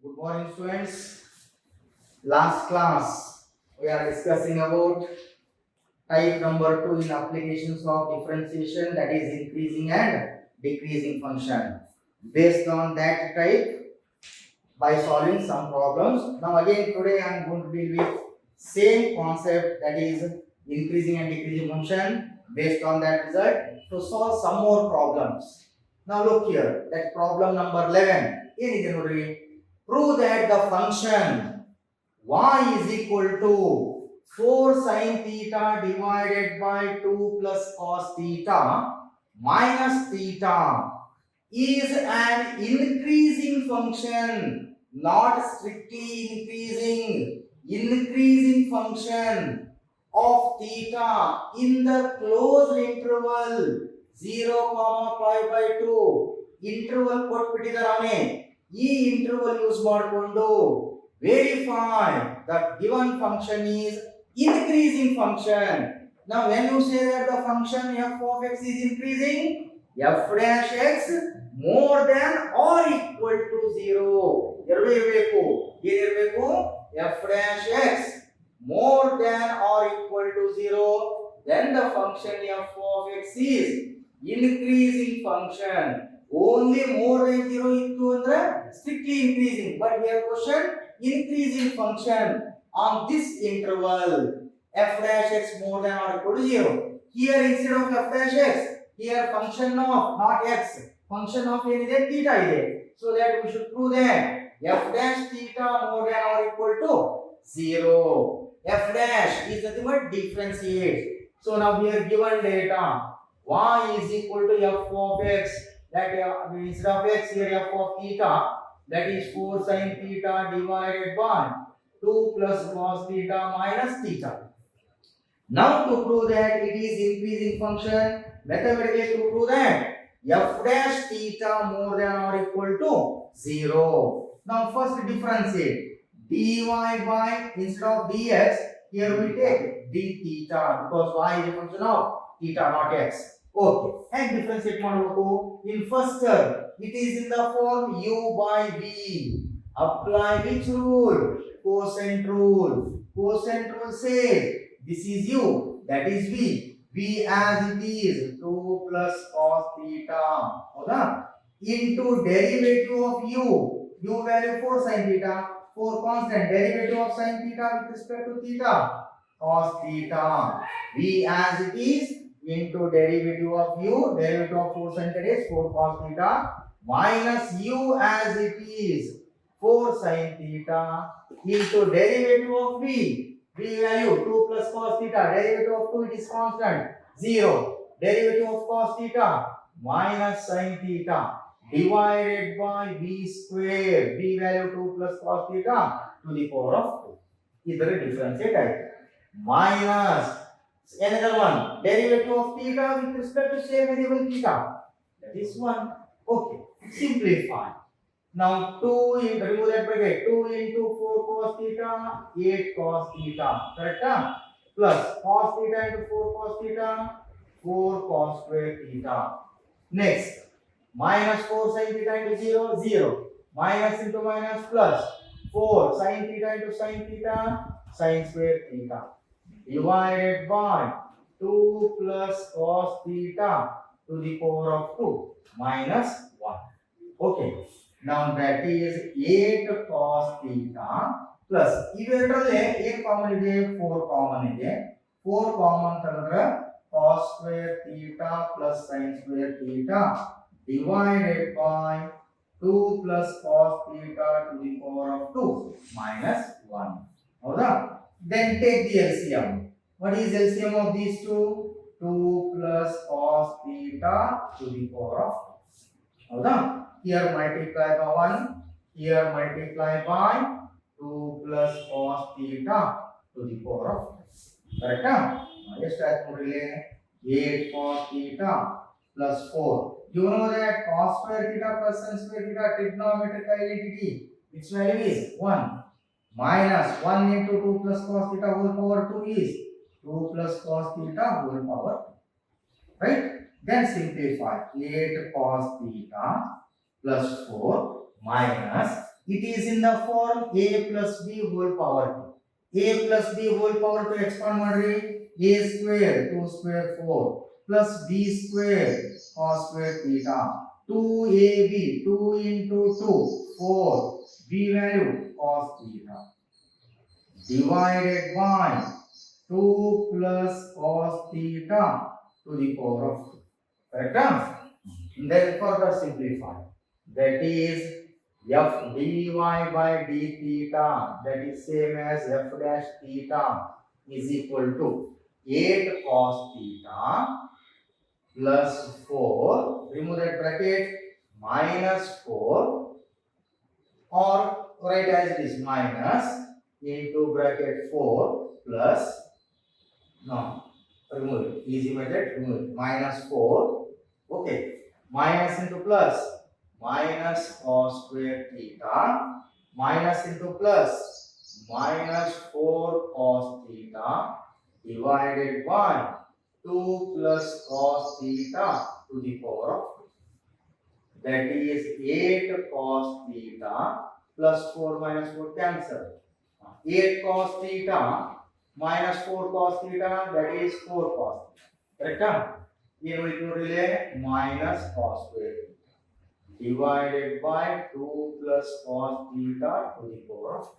Good morning, students. Last class we are discussing about type number 2 in applications of differentiation, that is increasing and decreasing function. Based on that type, by solving some problems. Now again today I am going to deal with same concept, that is increasing and decreasing function. Based on that result, to solve some more problems. Now look here, that problem number 11. ಏನಿದೆ ನೋಡ್ರಿ, prove that the function y is equal to 4 sin theta divided by 2 plus cos theta minus theta is an increasing function, not strictly increasing function of theta in the closed interval 0, pi by 2. Interval ಕೊಟ್ಬಿಟ್ಟಿದ್ದಾರೆ, ಈ interval use ಮಾಡಿಕೊಂಡು verify that given function is increasing function. Now when you say that the function f of x is increasing, f dash x more than or equal to 0 ಎರಡು ಇರಬೇಕು. ಏನಿರಬೇಕು? f dash x more than or equal to 0, then the function f of x is increasing function. Only more than 0 ittu andre strictly increasing, but here question increasing function on this interval f dash x more than or equal to 0. Here instead of f dash x, here function of not x, function of ಏನಿದೆ theta ಇದೆ. So that we should prove that f dash theta more than or equal to 0. F dash is nothing but differentiate. So now here given data y is equal to f of x, that instead of x here f of theta, that is 4 sin theta divided by 2 plus cos theta minus theta. Now to prove that it is increasing function, method is to prove that f dash theta more than or equal to 0. Now first differentiate dy by, instead of dx here we take d theta, because y is a function of theta not x. Okay, and differentiate ಮಾಡಬೇಕು. In first term it is in the form u by v. Apply which rule? Quotient rule. Quotient rule says this is u, that is v. V as it is 2 plus cos theta, ಹೌದಾ, into derivative of u. U value 4 sin theta, 4 constant, derivative of sin theta with respect to theta, cos theta. V as it is into derivative of u, derivative of 4 sin theta is 4 cos theta, minus u as it is 4 sin theta into derivative of v. V value 2 plus cos theta, derivative of 2 it is constant, 0, derivative of cos theta minus sin theta divided by v square, v value 2 plus cos theta to the power of 2. ಇದರ differentiate ಆಯ್ತು. Minus another one, derivative of theta with respect to same variable theta, that is 1. Okay, simplify. Now 2 into, remove that bracket, 2 into 4 cos theta, 8 cos theta, correct? Plus cos theta into 4 cos theta, 4 cos square theta. Next, minus 4 sin theta into 0, 0. Minus into minus plus 4 sin theta into sin theta, sin square theta. Divided by 2 plus cos theta to the power of 2 minus 1. Okay. Now that is 8 cos theta plus ಇವೆರಡರಲ್ಲಿ ಏನು common ಇದೆ? 4 common ಇದೆ. 4 common ತೆಗೆದ್ರೆ cos square theta plus sin square theta divided by 2 plus cos theta to the power of 2 minus 1. ಹೌದಾ? Then take the LCM. What is LCM of these two? 2 plus cos theta to the power of 2. ಹೌದಾ? Here multiply by 1, here multiply by 2 plus cos theta to the power of 2. Correct? ಎಷ್ಟು ಆಯ್ತು ನೋಡ್ರಿ, 8 cos theta plus 4. You know that cos square theta plus sin square theta trigonometric identity, its value is 1. Minus 1 into 2 plus cos theta whole power 2 is 2 plus cos theta whole power 2. Right? Then simplify 8 cos theta plus 4 minus it is in the form a plus b whole power a plus b whole power to expand ಮಾಡ್ರಿ a square 2 square 4 plus b square cos square theta 2ab 2 into 2 4 b value cos theta divided by 2 plus cos theta to the power of 2. Correct? Then further simplify. That is f dy by d theta, that is same as f dash theta is equal to 8 cos theta plus 4, remove that bracket, minus 4, or write as it is minus into bracket 4 plus, no, remove it, easy method, remove it, minus 4, okay, minus into plus, minus cos square theta, minus into plus, minus 4 cos theta divided by 2 plus cos theta to the power of 2. That is 8 cos theta plus 4 minus 4 cancel. 8 cos theta minus 4 cos theta, that is 4 cos theta. Correct? Here we will relay minus cos square theta divided by 2 plus cos theta to the power of 2.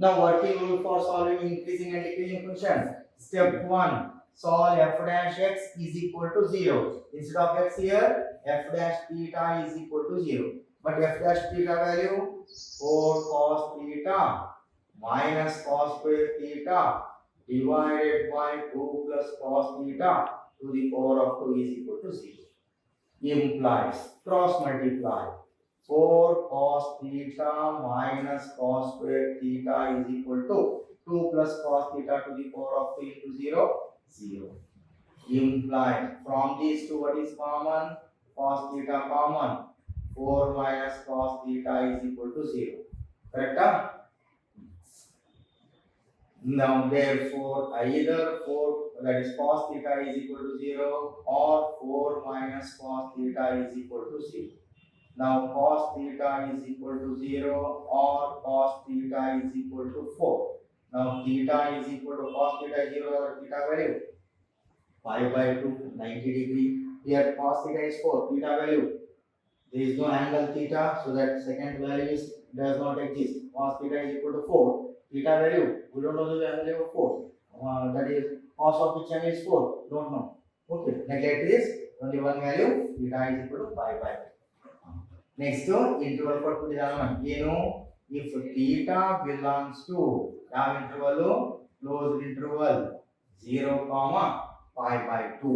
Now working rule for solving increasing and decreasing function. Step 1. Solve f dash x is equal to 0. Instead of x here, f dash theta is equal to 0. But f dash theta value 4 cos theta minus cos square theta divided by 2 plus cos theta to the power of 2 is equal to 0. Implies cross multiply 4 cos theta minus cos square theta is equal to 2 plus cos theta to the power of 3 into 0, 0. Imply from these two what is common? Cos theta common. 4 minus cos theta is equal to 0. Correct? Now therefore either 4, that is cos theta is equal to 0, or 4 minus cos theta is equal to 0. Now cos theta is equal to 0 or cos theta is equal to 4. Now theta is equal to cos theta 0 or theta value pi by 2, 90 degree. Here cos theta is 4, theta value, there is no angle theta, so that second value does not exist. Cos theta is equal to 4, theta value, we don't know the value of 4. That is cos of which angle is 4, don't know. Okay, neglect this, only one value, theta is equal to pi by 2. Next interval ಕೊಟ್ಟಿದ್ದಾನೆ ಏನು if theta belongs to ಯಾವ interval closed interval 0 pi by 2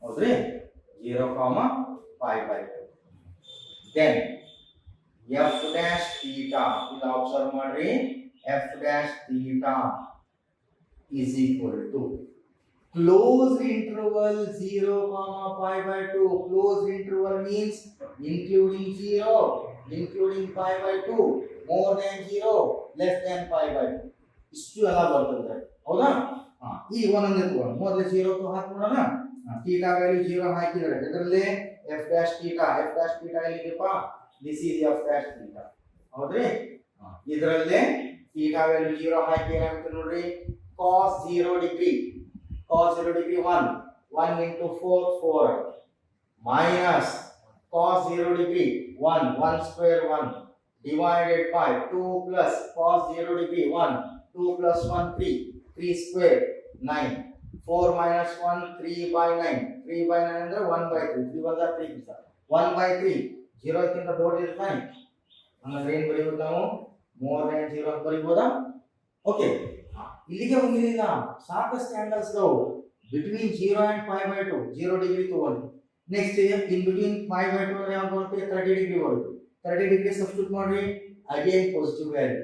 ಹೌದ್ರಿ 0 pi by 2 then f dash theta ಇದು observe ಮಾಡ್ರಿ f dash theta is equal to closed interval 0 pi by 2. Closed interval means including 0, including pi by 2, more than 0, less than pi by 2. ಇಷ್ಟು ಎಲ್ಲ ಬರ್ತದೆ ಹೌದಾ ಈಗ ಒಂದೊಂದೇ ತಗೋಣ ಮೊದಲು 0 ಗೆ ಹಾಕೋಣ ಥೀಟಾ ವ್ಯಾಲ್ಯೂ 0 ಹಾಕಿದ್ರೆ ಇದರಲ್ಲಿ f dash theta ಎಲ್ಲಿದೆಪ್ಪ this is f dash theta ಹೌದ್ರಿ ಇದರಲ್ಲಿ ಥೀಟಾ ವ್ಯಾಲ್ಯೂ 0 ಹಾಕಿ ಏನಾಗುತ್ತೆ ನೋಡ್ರಿ cos 0 degree 1 into 4 minus cos 0 degree 1 square 1 divided by 2 plus cos 0 degree 1 2 plus 1 3 square 9 4 minus 1 3 by 9 ಅಂದ್ರೆ 1 by 3 3 1 are 3 1 by 3 0 ಕ್ಕಿಂತ ದೊಡ್ಡದಿರ್ತಾನೆ ಹಂಗಂದ್ರೆ ಏನು ಬರೆಯೋದು ನಾವು more than 0 ಅಂತ ಬರೀಬೋದಾ ಓಕೆ ಇಲ್ಲಿಗೆ ಬಂದಿಲ್ಲ ಸಾಕಷ್ಟು ಆಂಗಲ್ಸ್ ಇದಾವೆ between 0 and pi by 2 0 degree ತಗೊಂಡು next in between pi by 2 ಅಂದ್ರೆ ಯಾವ ಬರುತ್ತೆ 30 ಡಿಗ್ರಿ ಬರುತ್ತೆ 30 ಡಿಗ್ರಿ ಸಬ್ಸ್ಟಿಟ್ಯೂಟ್ ಮಾಡ್ರಿ ಅಗೇನ್ ಪಾಸಿಟಿವ್ ವ್ಯಾಲ್ಯೂ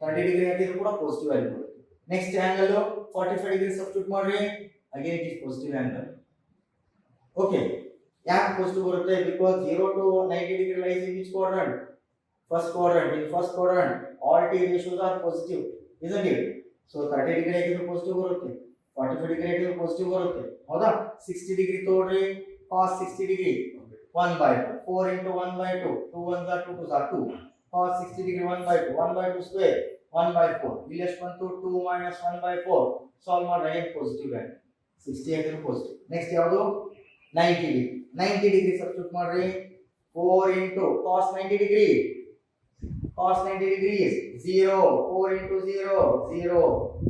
30 ಡಿಗ್ರಿ ಹಾಕಿದ್ರು ಕೂಡ ಪಾಸಿಟಿವ್ ವ್ಯಾಲ್ಯೂ ಬರುತ್ತೆ ನೆಕ್ಸ್ಟ್ ಆಂಗಲ್ 45 ಡಿಗ್ರಿ ಸಬ್ಸ್ಟಿಟ್ಯೂಟ್ ಮಾಡ್ರಿ again it is positive angle okay ಯಾಕೆ ಪಾಸಿಟಿವ್ ಬರುತ್ತೆ because 0 to 90 degree lies in which quadrant first quadrant in first quadrant all T ratios are positive isn't it so 30 degree ಆಗಿದ್ರೆ positive ಬರುತ್ತೆ 45 degree ಆಗಿದ್ರೆ positive ಬರುತ್ತೆ ಹೌದಾ 60 degree ತಗೊಳ್ರಿ cos 60 degree 1 by 2 4 into 1 by 2 2 1s are 2 2s are 2 cos 60 degree 1 by 2, 1 by 2 square 1 by 4. ಇಲ್ಲಿ ಎಷ್ಟು ಬಂತು 2 minus 1 by 4. Solve ಮಾಡ್ರೆ ಏನು ಪಾಸಿಟಿವ್ ವ್ಯಾಲ್ಯೂ 60 ಆಗಿರೋ ಪಾಸಿಟಿವ್. ನೆಕ್ಸ್ಟ್ ಯಾವುದು 90 ಡಿಗ್ರಿ 90 ಡಿಗ್ರಿ ಸಬ್ಸ್ಟಿಟ್ಯೂಟ್ ಮಾಡ್ರಿ 4 into cos 90 degree. Cos 90 degree is 0. 4 into 0 0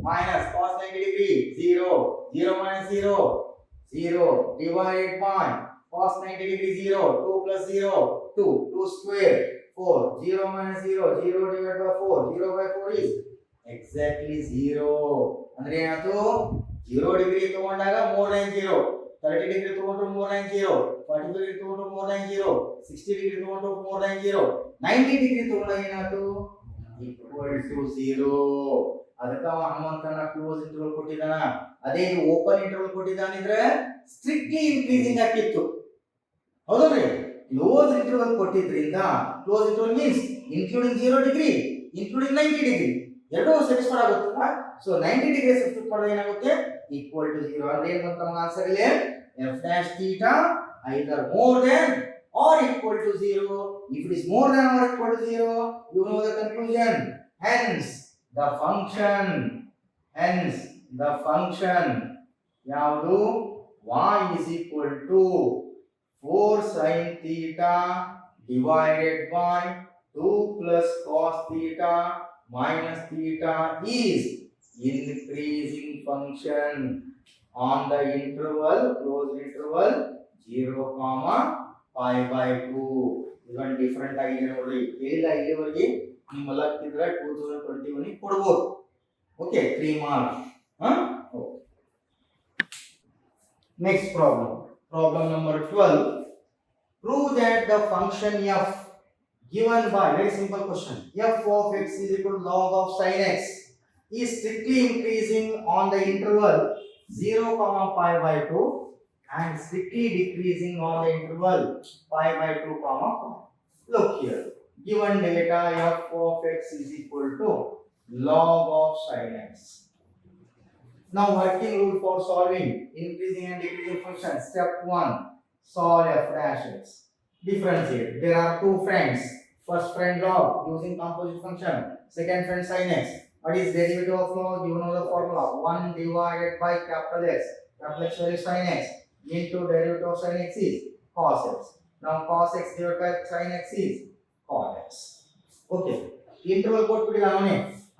minus cos 90 degree 0 0 minus 0 0 divided by cos 90 degree 0 2 plus 0 2 2 square 4 0 minus 0 0 divided by 4 0 by 4 is exactly 0. ಅಂದ್ರೆ ಏನಾಯ್ತು 0 degree ತಗೊಂಡಾಗ more than 0, 30 degree ತಗೊಂಡ್ರು more than 0, 45 degree ತಗೊಂಡ್ರು more than 0, 60 degree ತಗೊಂಡ್ರು more than 0, 90 degree ತಗೊಂಡಾಗ ಏನಾಯ್ತು equal to 0. ಅದಕ್ಕ ಹನುಮಂತನ ಕ್ಲೋಸ್ ಇಂಟರ್ವಲ್ ಕೊಟ್ಟಿದ್ದಾನ. ಅದೇ ಇದು ಓಪನ್ ಇಂಟರ್ವಲ್ ಕೊಟ್ಟಿದ್ದಾನಿದ್ರೆ ಸ್ಟ್ರಿಕ್ಟ್ಲಿ ಇನ್ಕ್ರೀಸಿಂಗ್ ಆಗಿತ್ತು, ಹೌದಲ್ರಿ? ಕ್ಲೋಸ್ ಇಂಟರ್ವಲ್ ಕೊಟ್ಟಿದ್ರಿಂದ close interval means including 0 degree including 90 degree ಎರಡೂ ಸ್ಯಾಟಿಸ್ಫೈ ಆಗುತ್ತಲ್ಲ. ಸೊ 90 ಡಿಗ್ರಿ ಸಬ್ಸ್ಟಿಟ್ಯೂಟ್ ಮಾಡಿದ್ರೆ ಏನಾಗುತ್ತೆ ಈಕ್ವಲ್ ಟು 0. ಅಂದ್ರೆ ಏನು ಬಂತ ನಮ್ಮ ಆನ್ಸರ್ ಇಲ್ಲಿ f dash theta either more than or equal to 0. If it is more than or equal to 0, you know the conclusion. Hence the function ಯಾವುದು y is equal to 4 sin theta divided by 2 plus cos theta minus theta is increasing function on the interval closed interval 0 comma pi by 2. ಇದೊಂದು different ಆಗಿದೆ ನೋಡ್ರಿ. ಹೇಳಿಲ್ಲ ಇಲ್ಲಿವರೆಗೆ ನಿಮ್ಮ ಲಕ್ಕಿದ್ರೆ 2021 ಕೊಡಬಹುದು. Okay 3 marks. Next problem number 12. Prove that the function f given by, very simple question, f of x is equal to log of sin x is strictly increasing on the interval 0 comma pi by 2 and strictly decreasing on the interval pi by 2 comma pi. Look here, given data f of x is equal to log of sin x. Now working rule for solving increasing and decreasing functions. Step 1, solve f dash x. Differentiate. There are two friends. First friend log using composite function. Second friend sin x. What is derivative of log? You know the formula. 1 divided by capital X. Capital X value sin x into derivative of sin x is cos x. Now cos x divided by sin x is cos x. Okay. Interval ಕೊಟ್ಬಿಟ್ಟಿದ್ದಾನೆ.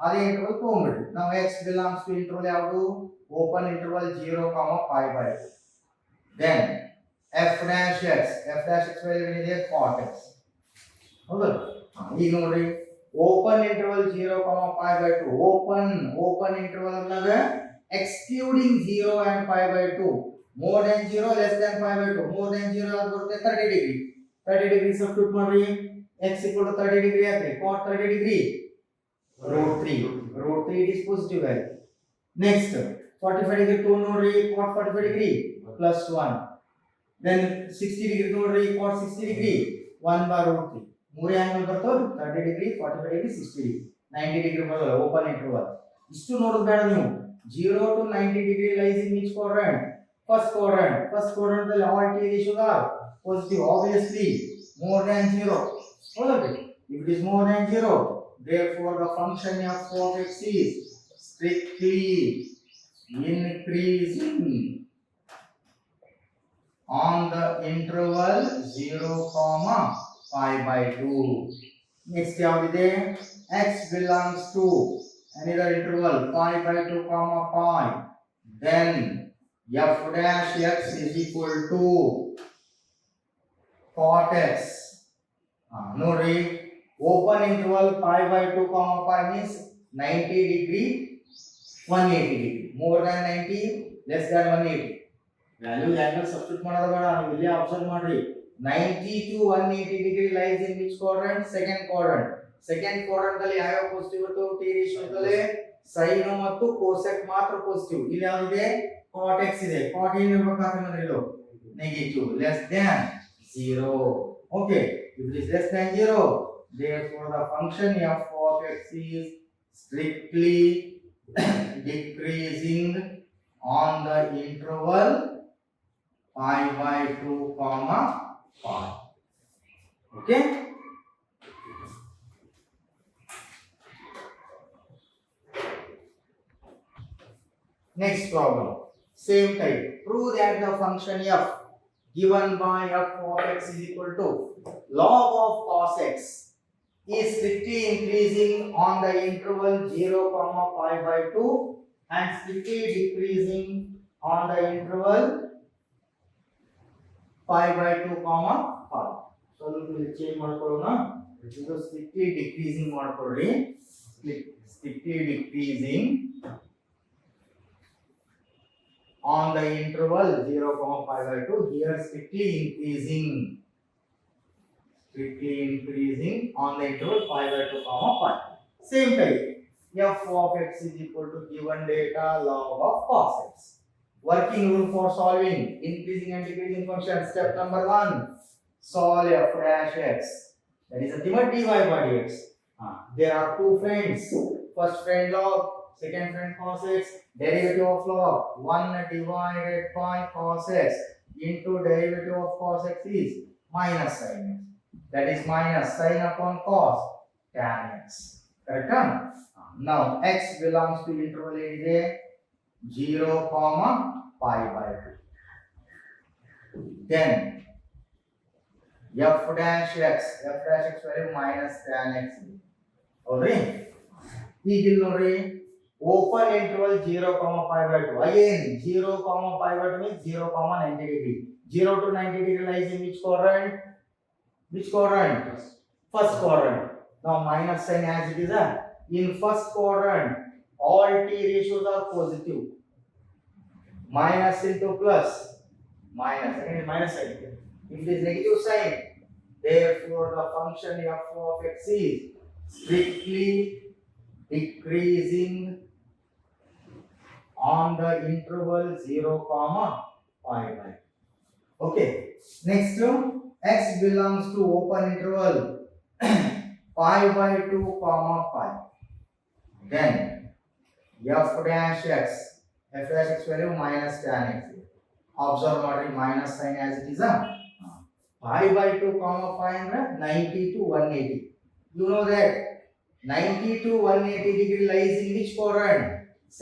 ಅದೇ interval ತಗೊಂಡ್ಬಿಡಿ. Now x belongs to interval ಯಾವುದು? Open interval 0 comma pi by 2. Then f dash x value ಏನಿದೆ cot x. ಹೌದಾ? ಈಗ ನೋಡ್ರಿ open interval 0 pi by 2. Open interval ಅಂದಾಗ excluding 0 and pi by 2. more than 0 less than pi by 2. more than 0 ಯಾವುದು ಬರುತ್ತೆ 30 degree. 30 degree substitute ಮಾಡ್ರಿ. x equal to 30 degree ಆದ್ರೆ cot 30 degree root 3 it is positive value. Next 45 degree 2 ನೋಡ್ರಿ cot 45 degree plus 1. then 60 degree ನೋಡ್ರಿ cot 60 degree 1 by root 3. ಮೂರೇ angle ಬರ್ತವೆ 30 degree 45 degree 60 degree 90 degree ಬರೋಲ್ಲ open interval. ಇಷ್ಟು ನೋಡೋದು ಬೇಡ ನೀವು. 0 to 90 degree lies in which quadrant? First quadrant ದಲ್ಲಿ all t ratios are positive, obviously more than 0. ಹೌದಾ? if it is more than 0, therefore the function f of x is strictly increasing on the interval 0 comma pi by 2. Next ಯಾವ್ದಿದೆ? x belongs to another interval pi by 2 comma pi. Then f dash x is equal to cot x. ನೋಡ್ರಿ open interval pi by 2 comma pi means 90 degree 180 degree. more than 90 less than 180. Value angle substitute ಮಾಡೋದು ಬೇಡ, ನೀವು ಇಲ್ಲಿ observe ಮಾಡ್ರಿ. 90 to 180 degree lies in which quadrant? second quadrant ಅಲ್ಲಿ ಯಾವ positive ಇತ್ತು? t ratio ಇತ್ತಲೆ sin ಮತ್ತು cosec ಮಾತ್ರ ಪಾಸಿಟಿವ್. ಇಲ್ಲಿ ಯಾವ್ದಿದೆ? cot x ಇದೆ. cot ಏನು ಇರಬೇಕಾದ್ರೆ ಇದು negative, less than 0. okay, if it is less than 0, therefore the function f of x is strictly decreasing on the interval pi by 2 comma pi. Okay. Next problem, same type. Prove that the function f given by f of x is equal to log of cos x is strictly increasing on the interval 0 comma pi by 2 and strictly decreasing on the interval pi by 2 comma pi. So ಇಲ್ಲಿ change ಮಾಡ್ಕೊಳ್ಳೋಣ. ಇದು strictly decreasing ಮಾಡ್ಕೊಳ್ಳಿ. Strictly decreasing on the interval 0 comma pi by 2. Here strictly increasing on the interval pi by 2 comma pi. Same type. F of x is equal to given data log of cos x. Working rule for solving increasing and decreasing function. Step number 1, solve f dash x. That is nothing but dy by dx. There are two friends. First friend log, second friend cos x. Derivative of log 1 divided by cos x into derivative of cos x is minus sin x. That is minus sin upon cos tan x. Correct? Now x belongs to interval is 0 comma pi by 2. Then f dash x value minus tan x. Alright? ಈಗ ಇಲ್ಲಿ ನೋಡ್ರಿ open interval 0 comma pi by 2. Again 0 comma pi by 2 means 0 comma 90 degree. 0 to 90 degree lies in which quadrant? First quadrant. Now minus sign as it is. In first quadrant all t ratios are positive. Minus into plus. Again minus sign. If it is negative sign, therefore the function f of x is strictly decreasing on the interval 0 comma pi by. Okay. Next, x belongs to open interval pi by 2 comma pi. Then f dash x value minus tan x. Observe minus sign as it is. Pi by 2 comma pi ಅಂದ್ರೆ 90 to 180. You know that 90 to 180 degree lies in which quadrant?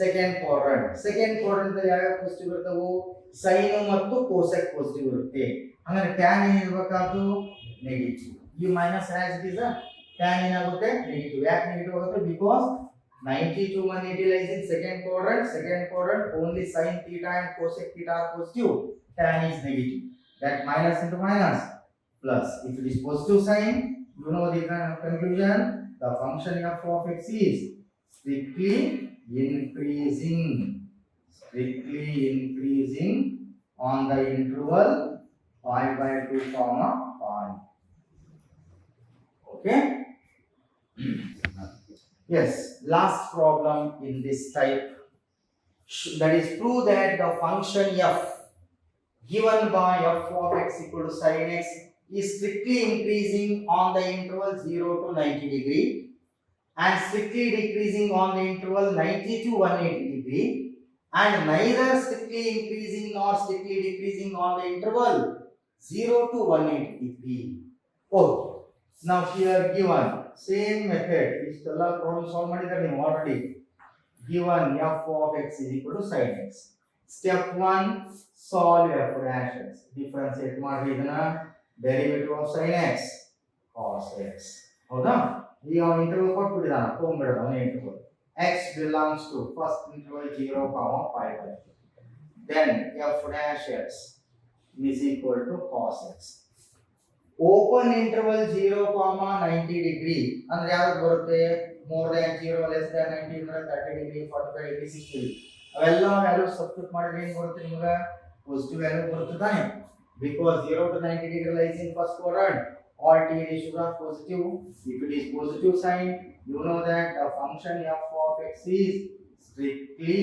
Second quadrant. Second quadrant ಅಲ್ಲಿ ಯಾವ positive ಇರ್ತವು? sin ಮತ್ತು cosec positive ಇರುತ್ತೆ. ಅಂದ್ರೆ tan ಏನಿರಬೇಕಾದ್ದು negative. ಈ minus as it is tan ಏನಾಗುತ್ತೆ negative. ಯಾಕೆ ನೆಗೆಟಿವ್ ಆಗುತ್ತೆ? Because 90 to 180 lies in second quadrant. Second quadrant only sin theta and cosec theta are positive. Tan is negative. That minus into minus plus. If it is positive sign, you know the conclusion. The function f of x is strictly increasing on the interval pi by 2 comma pi. Okay. Yes, last problem in this type, that is prove that the function f given by f of x equal to sin x is strictly increasing on the interval 0 to 90 degree and strictly decreasing on the interval 90 to 180 degree and neither strictly increasing nor strictly decreasing on the interval 0 to 180 degree. Okay. Now here given same method istella problem solve ಮಾಡಿದ್ರೆ ನೀವು already given f of x is equal to sin x. Step 1, solve f dash x. Differentiate ಮಾಡ್ರಿ ಇದನ್ನ derivative of sin x cos x. ಹೌದಾ? ಈಗ ಅವನು interval ಕೊಟ್ಬಿಟ್ಟಿದ್ದಾನ ತಗೊಂಡ್ಬಿಡೋದು ಅವನೇ interval. x belongs to first interval 0 comma pi by 2. Then f dash x is equal to cos x. Open interval 0 comma 90 degree ಅಂದ್ರೆ ಯಾವ್ದು ಬರುತ್ತೆ? more than 0 less than 90 ಅಂದ್ರೆ 30 degree 45 degree 60 degree. ಅವೆಲ್ಲ value substitute ಮಾಡಿದ್ರೆ ಏನು ಬರುತ್ತೆ ನಿಮಗೆ? Positive value ಬರುತ್ತೆ ತಾನೆ? Because 0 to 90 degree lies in first quadrant, all t ratios are positive. If it is positive sign, you know that the function f of x is strictly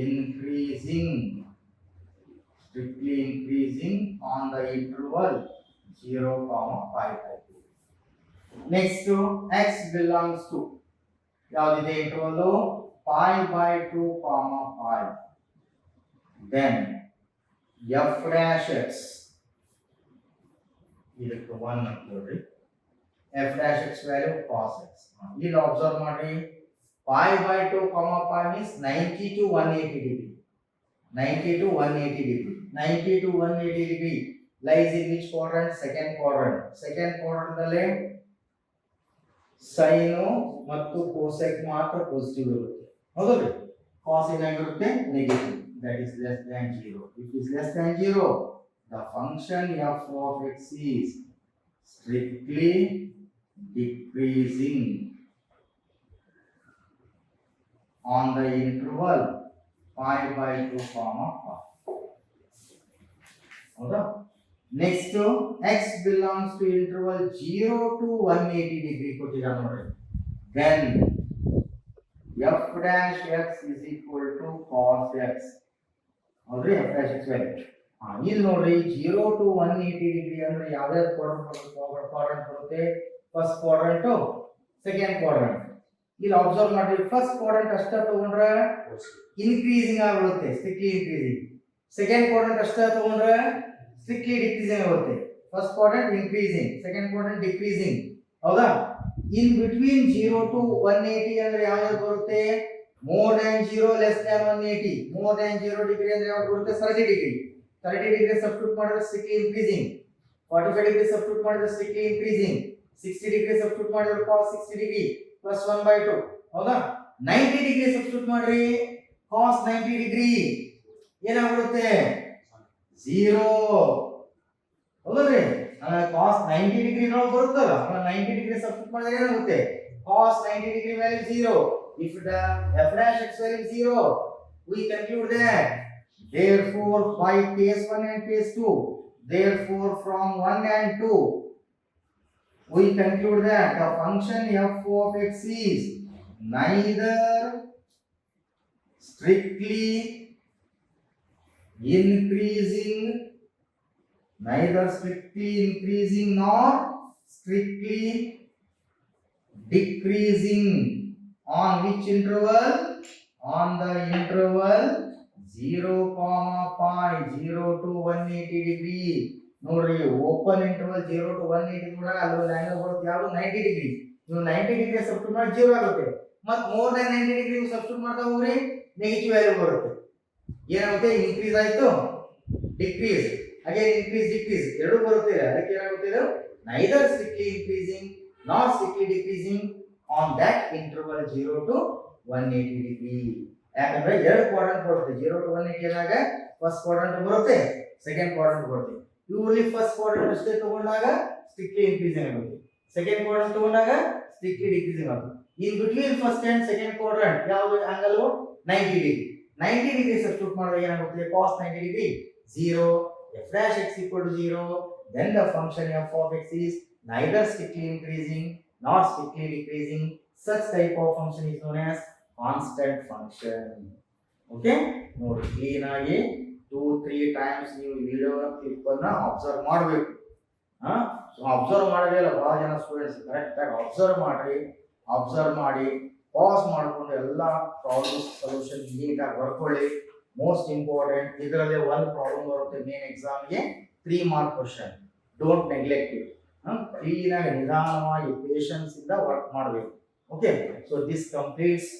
increasing on the interval 0 comma pi by 2. Next to x belongs to ಯಾವ್ದಿದೆ interval pi by 2 comma pi. Then f dash x ಇದಕ್ಕೆ 1 ಅಂತ ನೋಡ್ರಿ. f dash x value cos x. ಇಲ್ಲಿ observe ಮಾಡಿ pi by 2 comma pi means 90 to 180 degree. 90 to 180 degree. 90 to 180 degree lies in which quadrant? Second quadrant. Second quadrant ನಲ್ಲಿ sign ಮತ್ತು cosec ಮಾತ್ರ positive ಇರುತ್ತೆ. ಹೌದಲ್ರಿ? cos ಏನಾಗಿರುತ್ತೆ? Negative. That is less than 0. If it is less than 0, the function f of x is strictly decreasing on the interval pi by 2 comma pi. Okay? Next, x belongs to interval 0 to 180 degree ಕೊಟ್ಟಿದ್ದಾರೆ ನೋಡಿ. Then f dash x is equal to cos x. ಹೌದ್ರಿ? f dash x value. ಇಲ್ಲಿ ನೋಡ್ರಿ 0 to 180 degree ಅಂದ್ರೆ ಯಾವ್ಯಾವ quadrant ಬರುತ್ತೆ? First quadrant, second quadrant. ಇಲ್ಲಿ observe ಮಾಡ್ರಿ, ಫಸ್ಟ್ ಕ್ವಾಡ್ರಂಟ್ ಅಷ್ಟ ತಗೊಂಡ್ರೆ ಇನ್ಕ್ರೀಸಿಂಗ್ ಆಗಿರುತ್ತೆ, ಸ್ಟ್ರಿಕ್ಟ್ಲಿ ಇನ್ಕ್ರೀಸಿಂಗ್. ಸೆಕೆಂಡ್ ಕ್ವಾಡ್ರಂಟ್ ಅಷ್ಟ ತಗೊಂಡ್ರೆ ಸ್ಟ್ರಿಕ್ಟ್ಲಿ ಡಿಕ್ರೀಸಿಂಗ್ ಆಗುತ್ತೆ. First quadrant increasing, second quadrant decreasing. ಹೌದಾ? ಇನ್ ಬಿಟ್ವೀನ್ 0 to 180 ಅಂದ್ರೆ ಯಾವ್ದು ಬರುತ್ತೆ? More than 0 less than 180. More than 0 degree ಅಂದ್ರೆ ಯಾವ್ದು ಬರುತ್ತೆ? 30 ಡಿಗ್ರಿ. 30 ಡಿಗ್ರಿ ಸಬ್ಸ್ಟಿಟ್ಯೂಟ್ ಮಾಡಿದ್ರೆ ಸ್ಟ್ರಿಕ್ಟ್ಲಿ ಇನ್ಕ್ರೀಸಿಂಗ್. 45 ಡಿಗ್ರಿ ಸಬ್ಸ್ಟಿಟ್ಯೂಟ್ ಮಾಡಿದ್ರೆ ಸ್ಟ್ರಿಕ್ಟ್ಲಿ ಇನ್ಕ್ರೀಸಿಂಗ್. 60 ಡಿಗ್ರಿ ಸಬ್ಸ್ಟಿಟ್ಯೂಟ್ ಮಾಡಿದ್ರೆ cos 60 ಡಿಗ್ರಿ ಪ್ಲಸ್ 1/2. ಹೌದಾ? 90 ಡಿಗ್ರಿ ಸಬ್ಸ್ಟಿಟ್ಯೂಟ್ ಮಾಡ್ರಿ, cos 90 ಡಿಗ್ರಿ ಏನಾಗುತ್ತೆ? 0. ಹೌದಲ್ರಿ? cos 90 ಡಿಗ್ರಿ ನಾವು ಬರುತ್ತಲ್ಲ, 90 ಡಿಗ್ರಿ ಸಬ್ಸ್ಟಿಟ್ಯೂಟ್ ಮಾಡಿದ್ರೆ ಏನಾಗುತ್ತೆ? cos 90 degree value is 0. If the f dash x value is 0, we conclude that therefore by case 1 and case 2, therefore from 1 and 2, we conclude that the function f of x is neither strictly increasing nor strictly decreasing on which interval? On the interval 0 comma pi, 0 to 180 degree. ನೋಡ್ರಿ, open interval 0 to 180 ಕೂಡ ಅಲ್ಲಿ angle ಬರುತ್ತೆ ಯಾವುದು? 90 degree. ನೀವು 90 degree substitute ಮಾಡಿ 0 ಆಗುತ್ತೆ. ಮತ್ತೆ more than 90 degree ನೀವು ಸಬ್ಸ್ಟಿಟ್ಯೂಟ್ ಮಾಡ್ತಾ ಹೋಗ್ರಿ, ನೆಗೆಟಿವ್ ವ್ಯಾಲ್ಯೂ ಬರುತ್ತೆ. ಏನಾಗುತ್ತೆ? ಇನ್ಕ್ರೀಸ್ ಆಯ್ತು, ಡಿಕ್ರೀಸ್, ಅಗೇನ್ ಇನ್ಕ್ರೀಸ್, ಡಿಕ್ರೀಸ್ ಎರಡು ಬರುತ್ತೆ. ಅದಕ್ಕೆ ಏನಾಗುತ್ತೆ? ಇದು neither strictly increasing nor strictly decreasing on that interval 0 to 180 degree. ಯಾಕಂದ್ರೆ ಎರಡು ಕ್ವಾಡ್ರಂಟ್ ಬರುತ್ತೆ. 0 to 180 ಏನಾಗ ಫಸ್ಟ್ ಕ್ವಾಡ್ರಂಟ್ ಬರುತ್ತೆ, ಸೆಕೆಂಡ್ ಕ್ವಾಡ್ರಂಟ್ ಬರುತ್ತೆ. ಇವ್ರಲ್ಲಿ ಫಸ್ಟ್ ಕ್ವಾಡ್ರಂಟ್ ಅಷ್ಟೇ ತಗೊಂಡಾಗ ಸ್ಟ್ರಿಕ್ಟ್ಲಿ ಇನ್ಕ್ರೀಸಿಂಗ್ ಆಗುತ್ತೆ, ಸೆಕೆಂಡ್ ಕ್ವಾಡ್ರಂಟ್ ತಗೊಂಡಾಗ ಸ್ಟ್ರಿಕ್ಟ್ಲಿ ಡಿಕ್ರೀಸಿಂಗ್ ಆಗುತ್ತೆ. In between first and second quadrant ಯಾವುದು ಆಂಗಲ್? 90 ಡಿಗ್ರಿ. 90 ಡಿಗ್ರಿ ಸಬ್ಸ್ಟಿಟ್ಯೂಟ್ ಮಾಡಿದಾಗ ಏನಾಗುತ್ತೆ? cos 90 degree 0, f dash x equal to 0. Then the function f of x is neither strictly increasing nor strictly decreasing. Such type of function is known as constant function. Okay? ನೋಡಿ, clean ಆಗಿ 2-3 times ನೀವು video clip ಅನ್ನ observe ಮಾಡಬೇಕು. Observe ಮಾಡಿದ್ರೆ ಬಹಳ ಜನ students correct ಆಗಿ observe ಮಾಡ್ರಿ. ಅಬ್ಸರ್ವ್ ಮಾಡಿ ಪಾಸ್ ಮಾಡ್ಕೊಂಡು ಎಲ್ಲ ಪ್ರಾಬ್ಲಮ್ಸ್ ಸೊಲ್ಯೂಷನ್ ನೀಟಾಗಿ ಬರ್ಕೊಳ್ಳಿ. ಮೋಸ್ಟ್ ಇಂಪಾರ್ಟೆಂಟ್, ಇದರಲ್ಲಿ ಒಂದು ಪ್ರಾಬ್ಲಮ್ ಬರುತ್ತೆ ಮೇನ್ ಎಕ್ಸಾಮ್ಗೆ, 3 mark question. Don't neglect it. Clean ಆಗಿ ನಿಧಾನವಾಗಿ ಪೇಷನ್ಸ್ ಇಂದ ವರ್ಕ್ ಮಾಡಬೇಕು. Okay, so this completes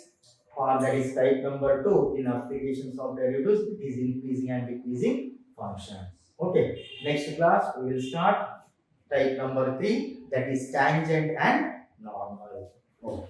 that is type number 2 in applications of derivatives. It is increasing and decreasing functions. Okay, next class we will start type number 3, that is tangent and normal. Okay.